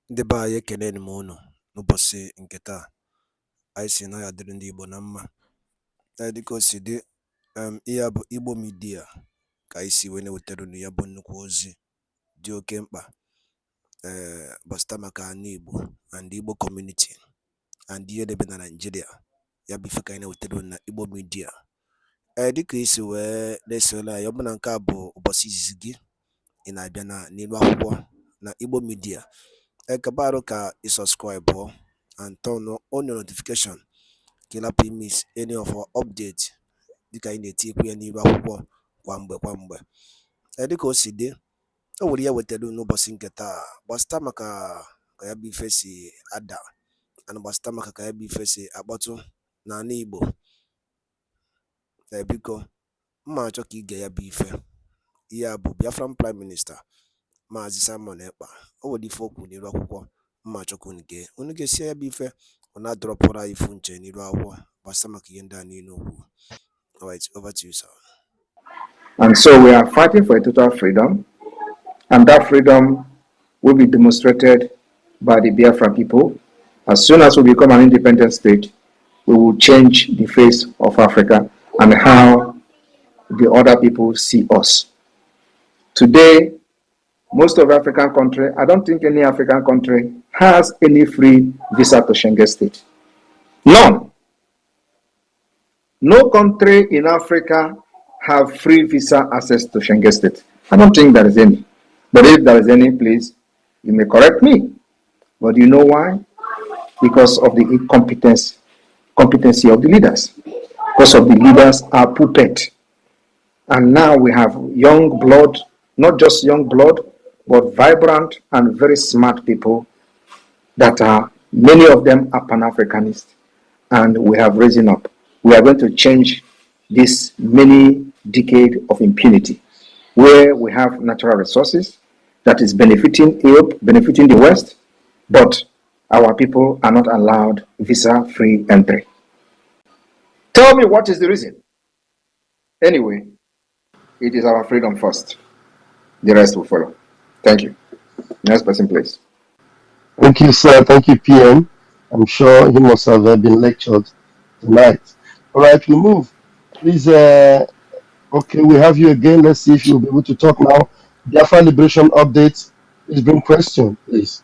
Ndị be anyị ekeneni m unu n'ụbọchị nke taa. Anyị si na ya dịrị ndị Igbo na mma. Dịka o si dị, ihe a bụ Igbo Media ka anyị si wee na-ewetara unu ya bụ nnukwu ozi dị oke mkpa gbasịta maka ana Igbo and Igbo community and ihe debe na Nigeria. Ya bụ ife ka anyị na-ewetara unu na Igbo Media. Dịka isi wee na-esole anyị, ọ bụ na nke a bụ ụbọchị izizi gị ị na-abịa n'ilu akwụkwọ na Igbo Media, kabaru ka i subscribe and turn on your notification ka ị lapụ miss any of our update dịka anyị na-etikwu ya n'ilu akwụkwọ kwa mgbe. Dịka o si dị, o nwere ya wetara n'ụbọchị nke taa gbasịta maka ka ya bụ ife si ada and gbasịta maka ka ya bụ ife si akpọtụ n'ala Igbo. Biko mma achọ ka ige ya bụ ife. Ihe a bụ Biafran Prime Minister Maazị Simon Ekpa. O nwere ife okwu n'ilu akwụkwọ mma achọ ka unu ga-esi ya bụ ife ọ na-adọrọpụrụ anyị ifu nche n'ilu akwụkwọ gbasịta maka ihe ndị a niile okwu. Alright, over to you, sir. And so we are fighting for a total freedom, and that freedom will be demonstrated by the Biafra people. As soon as we become an independent state, we will change the face of Africa and how the other people see us. Today, most of African countries, I don't think any African country has any free visa to Schengen state. None. No country in Africa have free visa access to Schengen state. I don't think there is any. But if there is any, please, you may correct me. But you know why? Because of the incompetency of the leaders. Because of the leaders are puppet. And now we have young blood, not just young blood, but vibrant and very smart people that are, many of them are Pan-Africanists, and we have risen up. We are going to change this many decade of impunity, where we have natural resources that is benefiting Europe, benefiting the West, but our people are not allowed visa-free entry. Tell me what is the reason? Anyway, it is our freedom first. The rest will follow. Thank you. Next person, please. Thank you, sir. Thank you, PM. I'm sure he must have been lectured tonight. All right, we move. Please, okay, we have you again. Let's see if you'll be able to talk now. Biafra Liberation Update. Please bring question, please.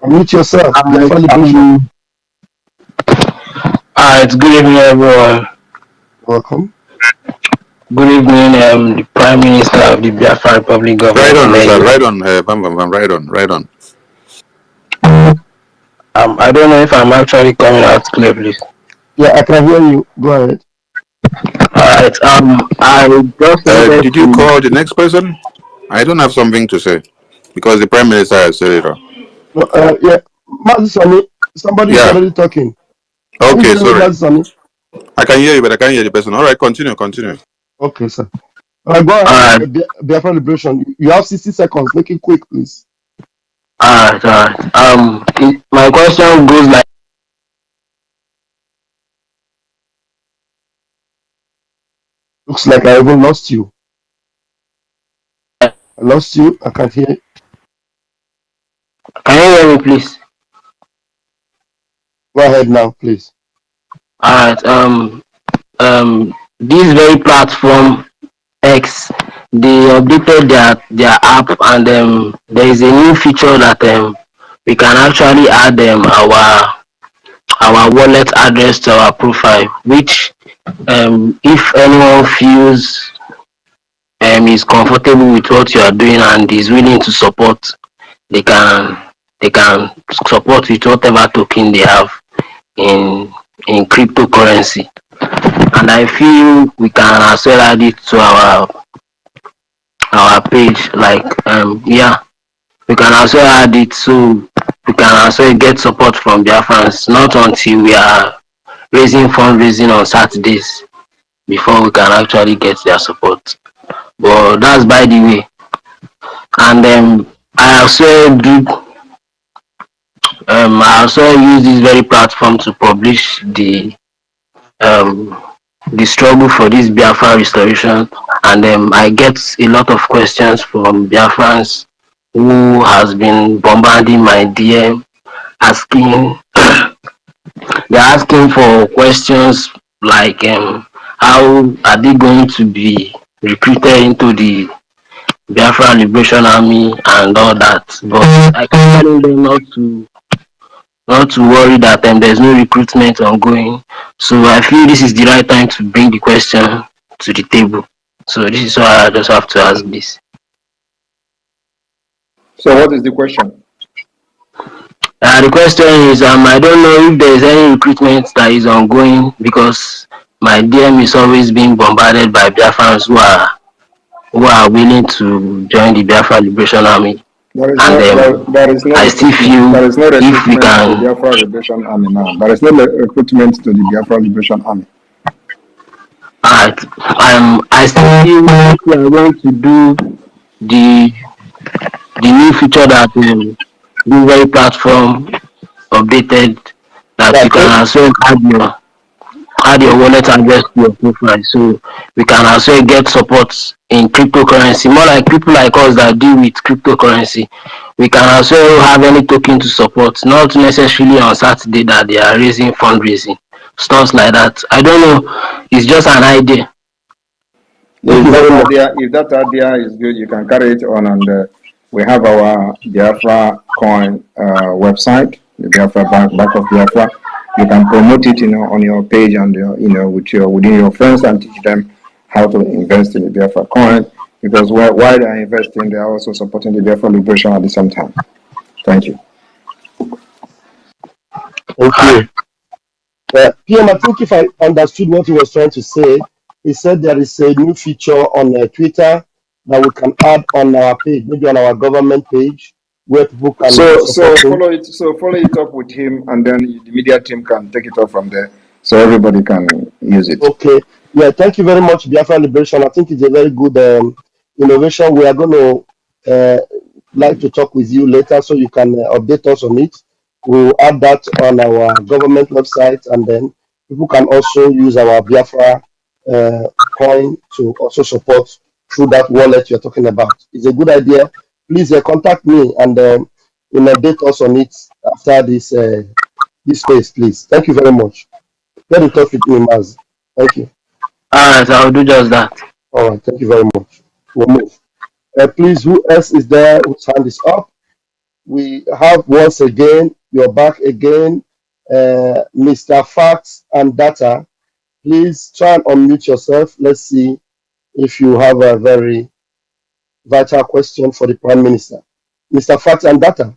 Unmute yourself. Biafra Liberation. It's good evening, everyone. Welcome. Good evening, the Prime Minister of the Biafra Republic Government. Right on, sir. Right on, right on. I don't know if I'm actually coming out clear, please. Yeah, I can hear you. Go ahead. Alright. I just did you call the next person? I don't have something to say because the Prime Minister has said it all. Yeah, somebody is already talking. Okay, sorry. I can hear you, but I can't hear the person. All right, continue. Okay, sir. Go ahead. Biafra Liberation. You have 60 seconds. Make it quick, please. Alright. My question goes like. Looks like I even lost you. I lost you. I can't hear you. Can you hear me, please? Go ahead now, please. Alright. This very platform X, they updated their app, and there is a new feature that we can actually add our wallet address to our profile, which if anyone feels is comfortable with what you are doing and is willing to support, they can support with whatever token they have in cryptocurrency. And I feel we can as well add it to our page, like yeah, we can as well add it so we can as well get support from Biafrans, not until we are raising fundraising on Saturdays before we can actually get their support. But that's by the way. And I also use this very platform to publish the struggle for this Biafra restoration, and I get a lot of questions from Biafrans who has been bombarding my DM, asking they're asking for questions like how are they going to be recruited into the Biafra Liberation Army and all that. But I keep telling them not to worry that there's no recruitment ongoing. So I feel this is the right time to bring the question to the table. So this is why I just have to ask this. So what is the question? The question is, I don't know if there is any recruitment that is ongoing because my DM is always being bombarded by Biafrans who are willing to join the Biafra Liberation Army, There is and there is no I still recruitment. feel There is no if we recruitment to the can. Biafra Liberation Army now. There is no recruitment to the Biafra Liberation Army. Alright, I still feel if we are going to do the the new feature that this very platform updated, that you Okay. can as well add your wallet address to your profile, so we can as well get support in cryptocurrency. More like people like us that deal with cryptocurrency, we can as well have any token to support, not necessarily on Saturday that they are raising fundraising, stuff like that. I don't know, it's just an idea. Thank you very much. If that idea is good, you can carry it on, and we have our Biafra coin website, the Biafra Bank of Biafra. You can promote it, on your page and within your friends, and teach them how to invest in the Biafra coin. Because while they are investing, they are also supporting the Biafra liberation at the same time. Thank you. Thank you. PM, I think if I understood what he was trying to say, he said there is a new feature on Twitter that we can add on our page, maybe on our government page, where people can support him. Follow it up with him, and then the media team can take it up from there, so everybody can use it. Okay. Yeah, thank you very much, Biafra Liberation. I think it's a very good innovation. We are going to like to talk with you later so you can update us on it. We'll add that on our government website, and then people can also use our Biafra coin to also support through that wallet you're talking about. It's a good idea. Please contact me and you'll update us on it after this space, please. Thank you very much. Get in touch with me, Maz. Thank you. Alright, I'll do just that. All right. Thank you very much. We'll move. Please, who else is there whose hand is up? We have once again, you're back again, Mr. Facts and Data. Please try and unmute yourself. Let's see if you have a very vital question for the Prime Minister. Mr. Facts and Data.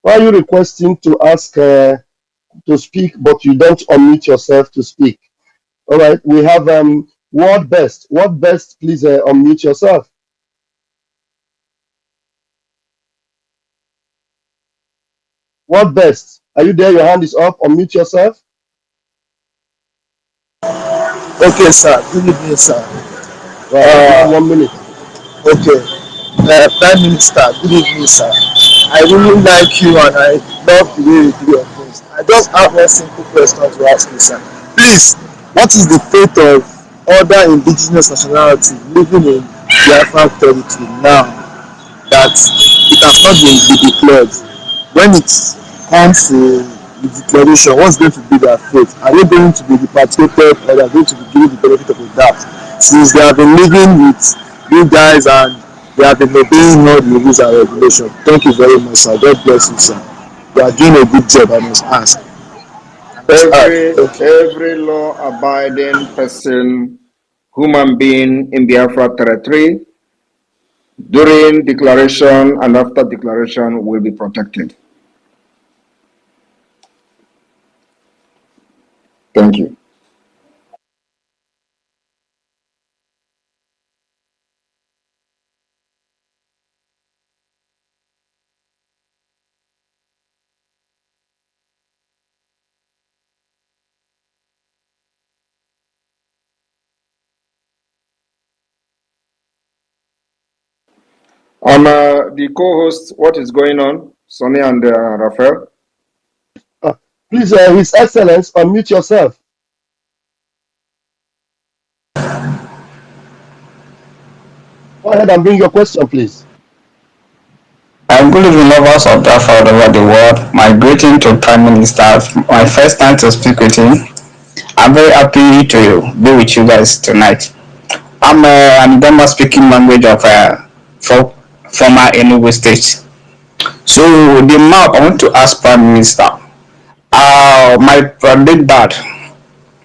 Why are you requesting to ask to speak, but you don't unmute yourself to speak? All right, we have Word Best. Word Best, please unmute yourself. Word Best, are you there? Your hand is up. Unmute yourself. Okay, sir. Good evening, sir. Right, I'll give you 1 minute. Okay. Prime Minister, good evening, sir. I really like you and I love the way you do your things. I just have one simple question to ask you, sir. Please, what is the fate of other indigenous nationalities living in Biafran territory now that it has not been declared? When it comes to the declaration, what's going to be their fate? Are they going to be repatriated or are they going to be given the benefit of the doubt? Since they have been living with you guys and they have been obeying all the rules and regulations. Thank you very much, sir. God bless you, sir. You are doing a good job, I must ask. I must add. Thank you. Every law-abiding person, human being in Biafra territory, during declaration and after declaration will be protected. Thank you. The co-hosts, what is going on? Sonny and Raphael. Please, His Excellence, unmute yourself. Go ahead and bring your question, please. Good evening, lovers of Biafra all over the world. My greeting to Prime Minister. My first time to speak with him. I'm very happy to be with you guys tonight. I'm an Idoma speaking language of former Enugu State. So the map, I want to ask Prime Minister. My late dad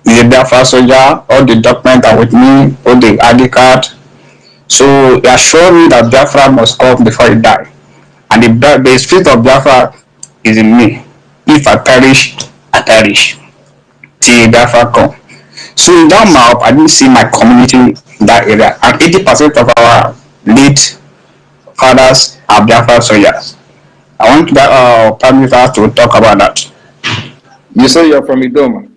is a Biafra soldier. All the documents are with me, all the ID card. So he assured me that Biafra must come before he die. And the spirit of Biafra is in me. If I perish, I perish. Till Biafra come. So in that map, I didn't see my community in that area. And 80% of our late fathers are Biafra soldiers. I want the Prime Minister to talk about that. You say you're from Idoma.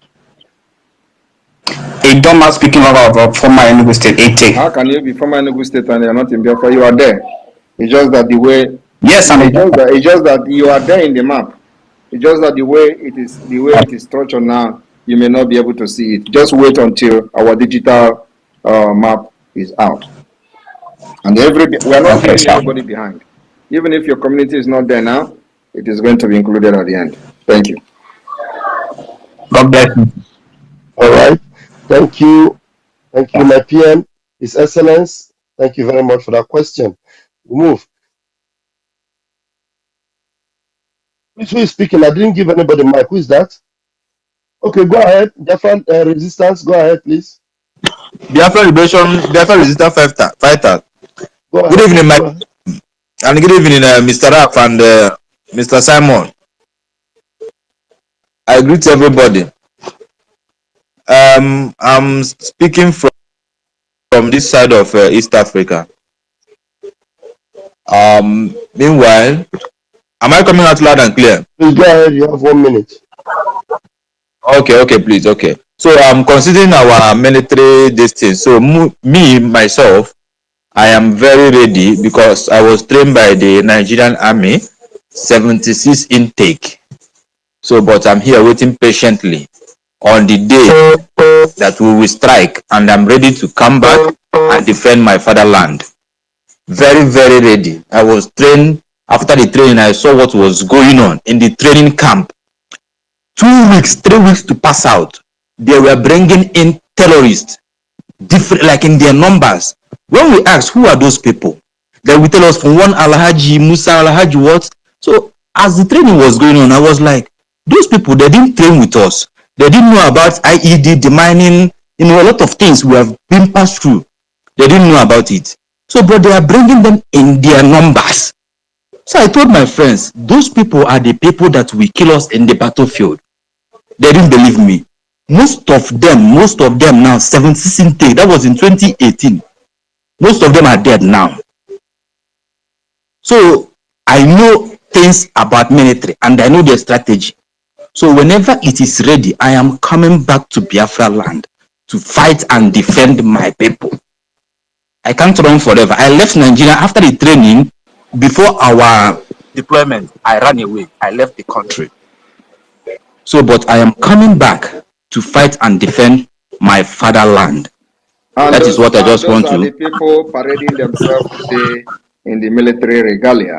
Idoma speaking of former Enugu State, 80. How can you be from Enugu State and you're not in Biafra? You are there. It's just that the way. Yes, I'm it's just that you are there in the map. It's just that the way it is structured now, you may not be able to see it. Just wait until our digital map is out. And we are not leaving anybody behind. Even if your community is not there now, it is going to be included at the end. Thank you. God bless you. All right. Thank you. Thank you, my PM, His Excellence. Thank you very much for that question. We move. Who is speaking? I didn't give anybody mic. Who is that? Okay, go ahead. Biafra Resistance, go ahead, please. Biafra Liberation, Biafra Resistance fighter. Go ahead. Good evening, and good evening, Mr. Raf and Mr. Simon. I greet everybody. I'm speaking from this side of East Africa. Meanwhile, am I coming out loud and clear? Please go ahead. You have 1 minute. Okay, please. Okay. So I'm considering our military distance. So myself, I am very ready because I was trained by the Nigerian Army, 76 intake. So, but I'm here waiting patiently on the day that we will strike, and I'm ready to come back and defend my fatherland. Very, very ready. I was trained. After the training, I saw what was going on in the training camp. 2 weeks, 3 weeks to pass out. They were bringing in terrorists, different, like in their numbers. When we ask who are those people, they will tell us from one Alhaji Musa, Alhaji what. So as the training was going on, I was like, those people, they didn't train with us. They didn't know about IED, demining, a lot of things we have been passed through. They didn't know about it. So, but they are bringing them in their numbers. So I told my friends, those people are the people that will kill us in the battlefield. They didn't believe me. Most of them now, 76 intake, that was in 2018. Most of them are dead now. So I know things about military and I know their strategy. So whenever it is ready, I am coming back to Biafra land to fight and defend my people. I can't run forever. I left Nigeria after the training. Before our deployment, I ran away. I left the country. So, but I am coming back to fight and defend my fatherland. And that is what I just want to. Those are the people parading themselves today in the military regalia,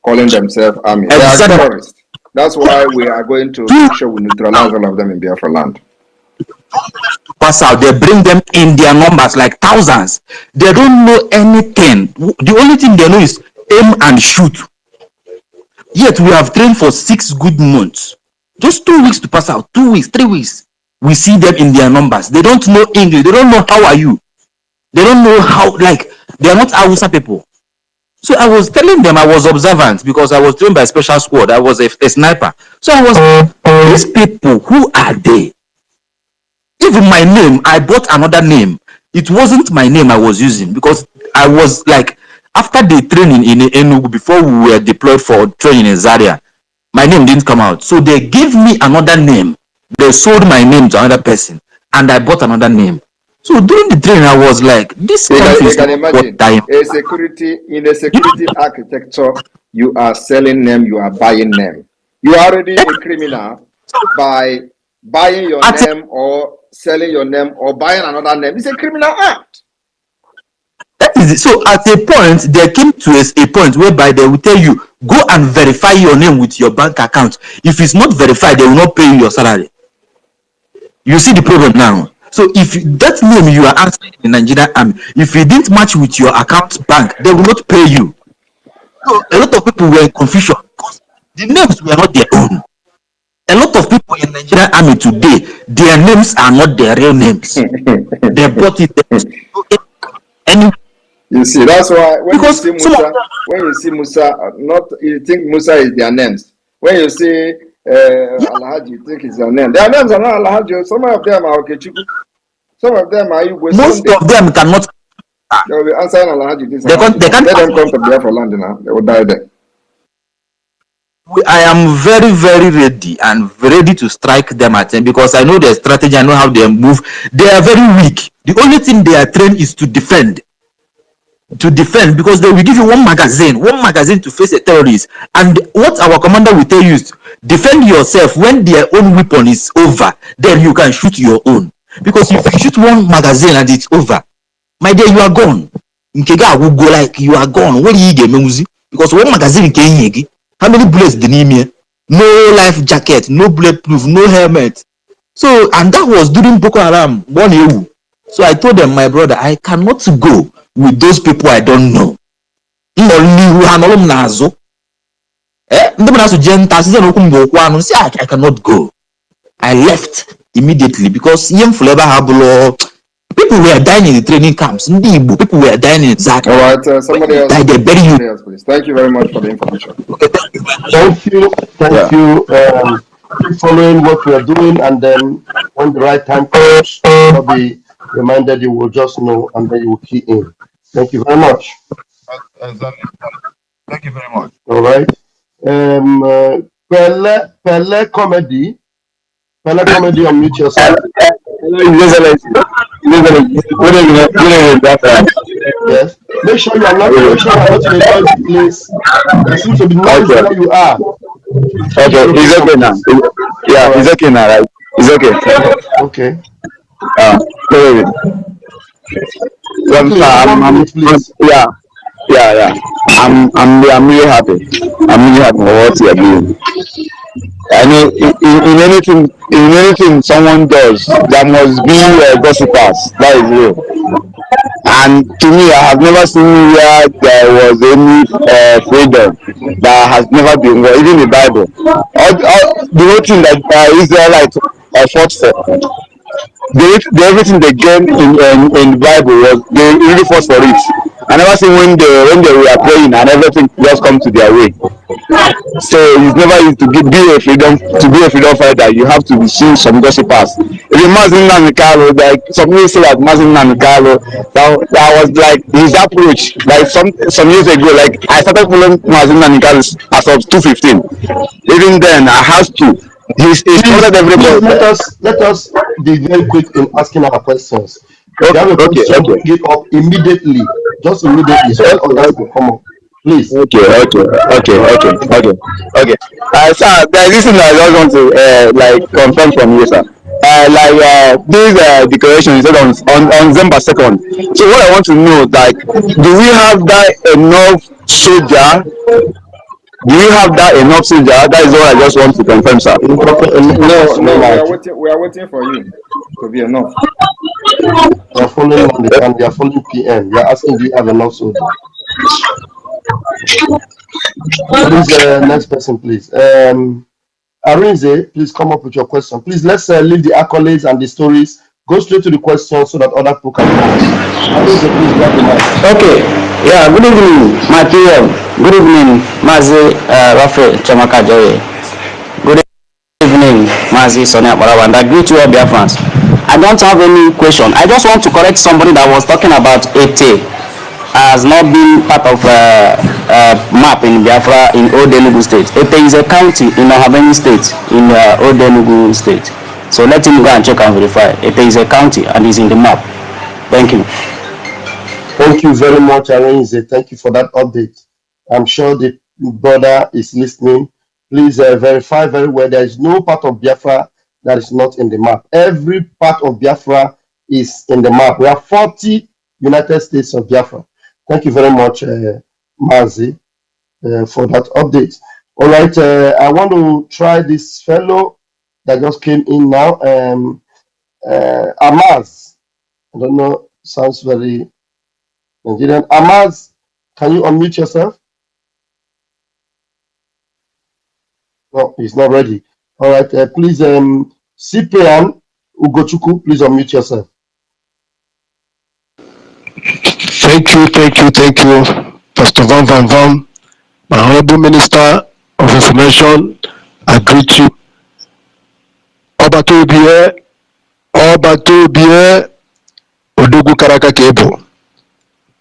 calling themselves army. They are terrorists. That's why we are going to make sure we neutralize all of them in Biafra land. Pass out. They bring them in their numbers like thousands. They don't know anything. The only thing they know is aim and shoot. Yet we have trained for 6 good months. Just 2 weeks to pass out. 2 weeks, 3 weeks. We see them in their numbers. They don't know English. They don't know how are you. They don't know how, like, they are not Hausa people. So I was telling them I was observant because I was trained by special squad. I was a sniper. So I was, these people, who are they? Even my name, I bought another name. It wasn't my name I was using because I was like, after the training in Enugu, before we were deployed for training in Zaria, my name didn't come out. So they gave me another name. They sold my name to another person and I bought another name. So during the training, I was like, this country is not imagine a security in a security architecture. You are selling name, you are buying name. You are already a criminal by buying your name or selling your name or buying another name is a criminal act. That is it. So at a point, there came to a point whereby they will tell you, go and verify your name with your bank account. If it's not verified, they will not pay you your salary. You see the problem now. So if that name you are answering in the Nigerian army, if it didn't match with your account bank, they will not pay you. So a lot of people were in confusion because the names were not their own. A lot of people in Nigerian army today, their names are not their real names. They bought it. Anyway, you see, that's why when because you see Musa, not you think Musa is their names. When you see Alhaji, you think it's their name. Their names are not Alhaji. Some of them are Okechuku. Some of them are Igwe. Most of them cannot. They will be answering Alhaji this. They can't. Let them come to Biafra land now. They will die there. I am very, very ready and ready to strike them at them because I know their strategy. I know how they move. They are very weak. The only thing they are trained is to defend. To defend, because they will give you one magazine to face a terrorist. And what our commander will tell you is defend yourself. When their own weapon is over, then you can shoot your own. Because if you shoot one magazine and it's over, my dear, you are gone. Nkega will go like you are gone. What do you get, Muzi? Because one magazine can you how many bullets did he? No life jacket, no bulletproof, no helmet. So, and that was during Boko Haram 1 year. So I told them, my brother, I cannot go with those people I don't know. I cannot go. I left immediately because people were dying in the training camps. People were dying in Zaka. All right, somebody else. Somebody else, please. Thank you very much for the information. Thank you. Thank you. Keep following what we are doing, and then when the right time comes, you'll be reminded. You will just know, and then you will key in. Thank you very much. Exactly. Thank you very much. All right. Pele comedy. Unmute yourself. Yes. Make sure you are not in a noisy place. There seems to be noise where you are. Okay, it's okay now. Yeah, it's okay now, right? It's okay. Okay. I'm really happy. I'm really happy for what you are doing. I know in anything someone does, there must be gossipers. That is real. And to me, I have never seen where there was any freedom that has never been, well, even the Bible. The whole thing that Israelites fought for, everything they gained in the Bible was they really fought for it. I never seen when they were praying and everything just come to their way. So it's never easy to be a freedom fighter. You have to be seeing some gossipers. If you Mazin Namikalo, like some people say that Mazin Namikalo, that was like his approach. Like some years ago, like I started following Mazin Namikalo as of 2015. Even then, I had to. He started everybody. Let us be very quick in asking our questions. If you have a question, bring it up immediately. Just immediately, so that others will come up. Please. Okay. Sir, there is something I just want to confirm from you, sir. This declaration is said on December 2nd. So what I want to know, like, do we have that enough soldier? Do you have that enough soldier? That is what I just want to confirm, sir. No, we are waiting for you to be enough. You are following on the camp, you are following PM. You are asking, do you have enough soldier? Please, next person, please. Arinze, please come up with your question. Please, let's leave the accolades and the stories. Go straight to the question so that other people can come. Arinze, please grab the mic. Okay. Yeah, good evening, my PM. Good evening, Mazi Rafael Chamaka Joye. Good evening, Mazi Sonia Barawanda. Greet you all, Biafrans. I don't have any question. I just want to correct somebody that was talking about ET has not been part of map in Biafra in Old Enugu State. ET is a county in Ohabeni State in Old Enugu State. So let him go and check and verify. ET is a county and is in the map. Thank you. Thank you very much, Arinze. Thank you for that update. I'm sure the brother is listening. Please verify very well. There is no part of Biafra that is not in the map. Every part of Biafra is in the map. We have 40 United States of Biafra. Thank you very much, Mazi, for that update. All right, I want to try this fellow that just came in now. Amaz, I don't know, sounds very Nigerian. Amaz, can you unmute yourself? No, he's not ready. All right, please, Cyprian Ugochukwu, please unmute yourself. Thank you, Pastor Van Van Van, my Honorable Minister of Information. I greet you. Obatobie, Odogu Karaka Kebo.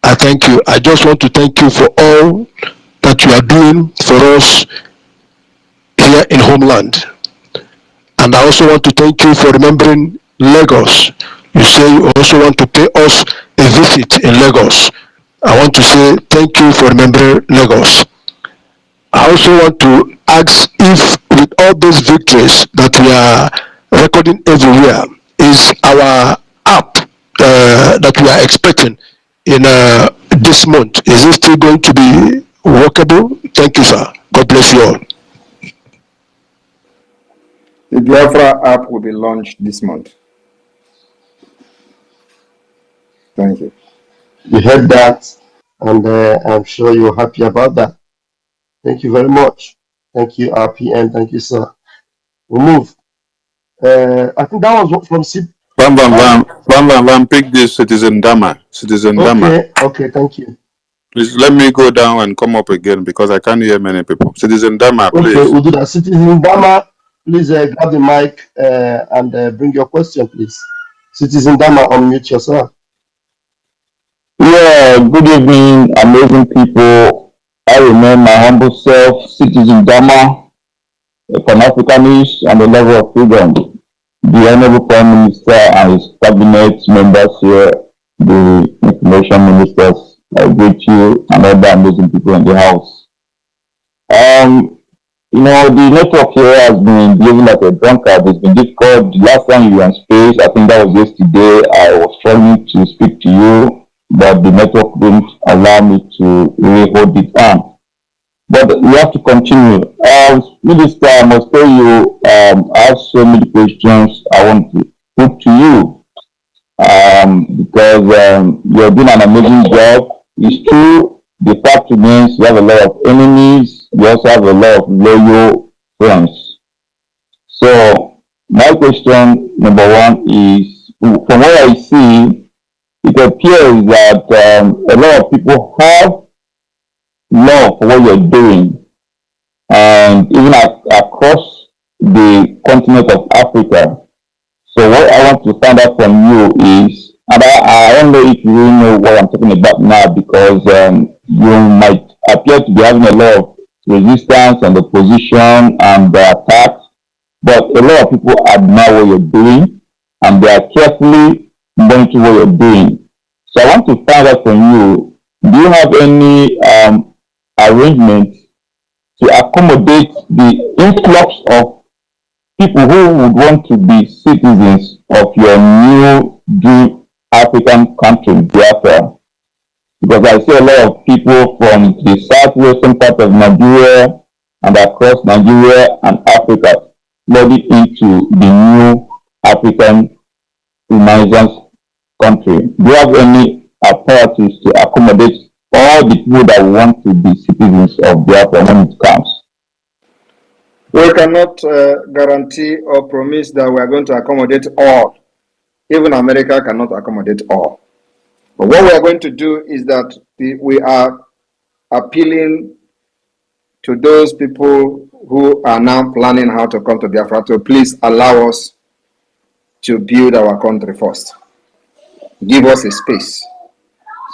I thank you. I just want to thank you for all that you are doing for us here in homeland. And I also want to thank you for remembering Lagos. You say you also want to pay us a visit in Lagos. I want to say thank you for remembering Lagos. I also want to ask if with all those victories that we are recording everywhere, is our app that we are expecting in this month, is it still going to be workable? Thank you, sir. God bless you all. The BIAFRA app will be launched this month. Thank you. You heard that, and I'm sure you're happy about that. Thank you very much. Thank you, RPN. Thank you, sir. We'll move. I think that was from C. Bam, pick this Citizen Dama. Okay, thank you. Please let me go down and come up again because I can't hear many people. Citizen Dama, please. Okay, we'll do that. Citizen Dama, please grab the mic and bring your question, please. Citizen Dama, unmute yourself. Yeah, good evening, amazing people. I remain my humble self, Citizen Dama, a Pan-Africanist and a lover of freedom. The Honorable Prime Minister and his cabinet members here, the information ministers, I greet you and other amazing people in the house. The network here has been behaving like a drunkard. It's been difficult. The last time you were in space, I think that was yesterday, I was struggling to speak to you, but the network didn't allow me to really hold it on. But we have to continue. Minister, I must tell you, I have so many questions I want to put to you because you're doing an amazing job. It's true, the fact remains you have a lot of enemies, you also have a lot of loyal friends. So my question number one is, from what I see, it appears that a lot of people have love for what you're doing, and even across the continent of Africa. So what I want to find out from you is, and I don't know if you really know what I'm talking about now, because you might appear to be having a lot of resistance and opposition and attacks, but a lot of people admire what you're doing and they are carefully monitoring what you're doing. So I want to find out from you, do you have any arrangement to accommodate the influx of people who would want to be citizens of your new dream African country, Biafra? Because I see a lot of people from the southwestern part of Nigeria and across Nigeria and Africa flooding into the new African Renaissance country. Do you have any apparatus to accommodate all the people that want to be citizens of Biafra when it comes? We cannot guarantee or promise that we are going to accommodate all. Even America cannot accommodate all. But what we are going to do is that we are appealing to those people who are now planning how to come to Biafra to please allow us to build our country first. Give us a space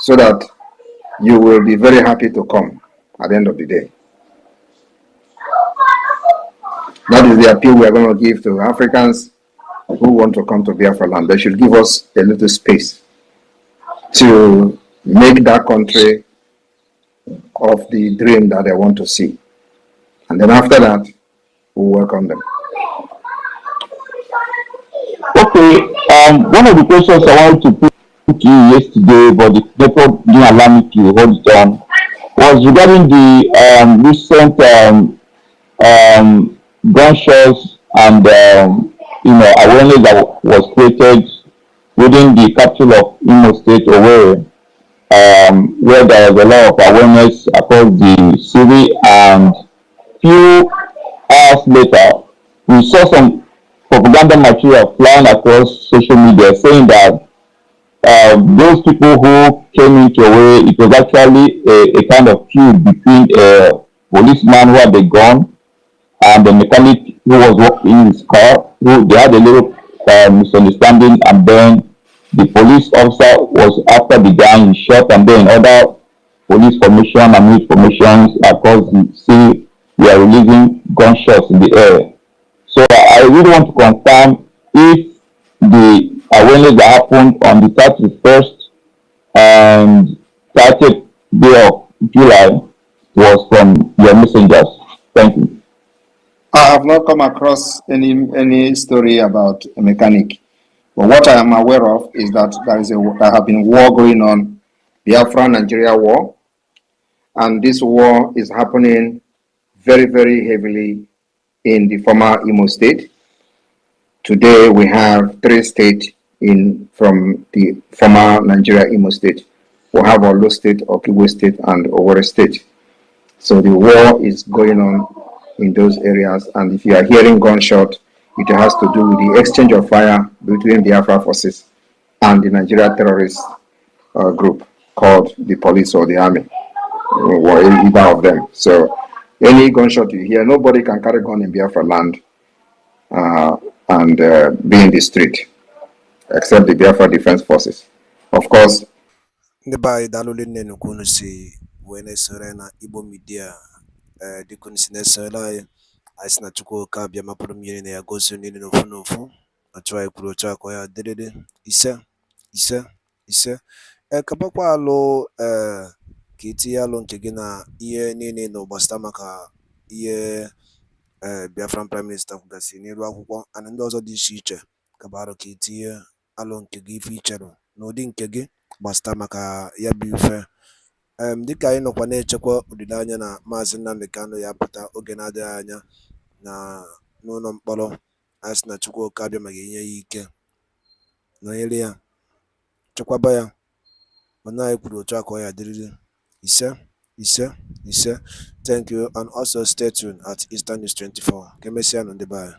so that you will be very happy to come at the end of the day. That is the appeal we are going to give to Africans who want to come to Biafra land. They should give us a little space to make that country of the dream that they want to see. And then after that, we'll welcome them. One of the questions I wanted to put to you yesterday, but the network didn't allow me to hold it on, was regarding the recent gunshots and awareness that was created within the capital of Imo State, Owerri, where there was a lot of awareness across the city, and few hours later, we saw some propaganda material flying across social media saying that those people who came into a way, it was actually a kind of feud between a policeman who had a gun and the mechanic who was working in his car. Who they had a little misunderstanding, and then the police officer was after the guy he shot, and then other police formation and military formations across the city were releasing gunshots in the air. So I really want to confirm if the awareness that happened on the 31st and 30th day of July was from your messengers. Thank you. I have not come across any story about a mechanic. But what I am aware of is that there have been war going on, Biafra Nigeria war, and this war is happening very, very heavily in the former Imo State. Today we have 3 states from the former Nigeria Imo State. We have Olo State, Okigwe State, and Owerri State. So the war is going on in those areas, and if you are hearing gunshot, it has to do with the exchange of fire between the Biafra forces and the Nigeria terrorist group called the police or the army, or either of them. So any gunshot you hear, nobody can carry gun in Biafra land and be in the street, except the Biafra Defense Forces. Of course, ndị be anyị daalụli nne nnukwu unu si wee na-esore anyị na Igbo Media. Dịka unu si na-esore anyị sị na Chukwu oke abịa mapụrụ mmiri na ya gozie niile n'ofu n'ofu. Otu anyị kwuru otu akọ ya dịrịrị ise ise ise. Kapakwa alụ ka itinye alụ nke gị na ihe niile na gbasara maka ihe Biafran Prime Minister kwugasị n'iru akwụkwọ ana ndị ọzọ dị iche iche kabarụ ka itinye alụ nke gị ife icherụ n'ụdị nke gị gbasara maka ya bụ ife. Dịka anyị nọkwa na-echekwa olileanya na Maazị Nnamdi Kanu ya pụta oge na-adịghị anya n'ụlọ mkpọrọ, anyị sị na Chukwu oke abịa ma ga-enye ya ike, nọnyere ya, chekwaba ya. Mana anyị kwuru otu aka ọ ya dịrịrị ise ise ise. Thank you, and also stay tuned at Eastern News 24. Ka emesịa nụ ndị be anyị.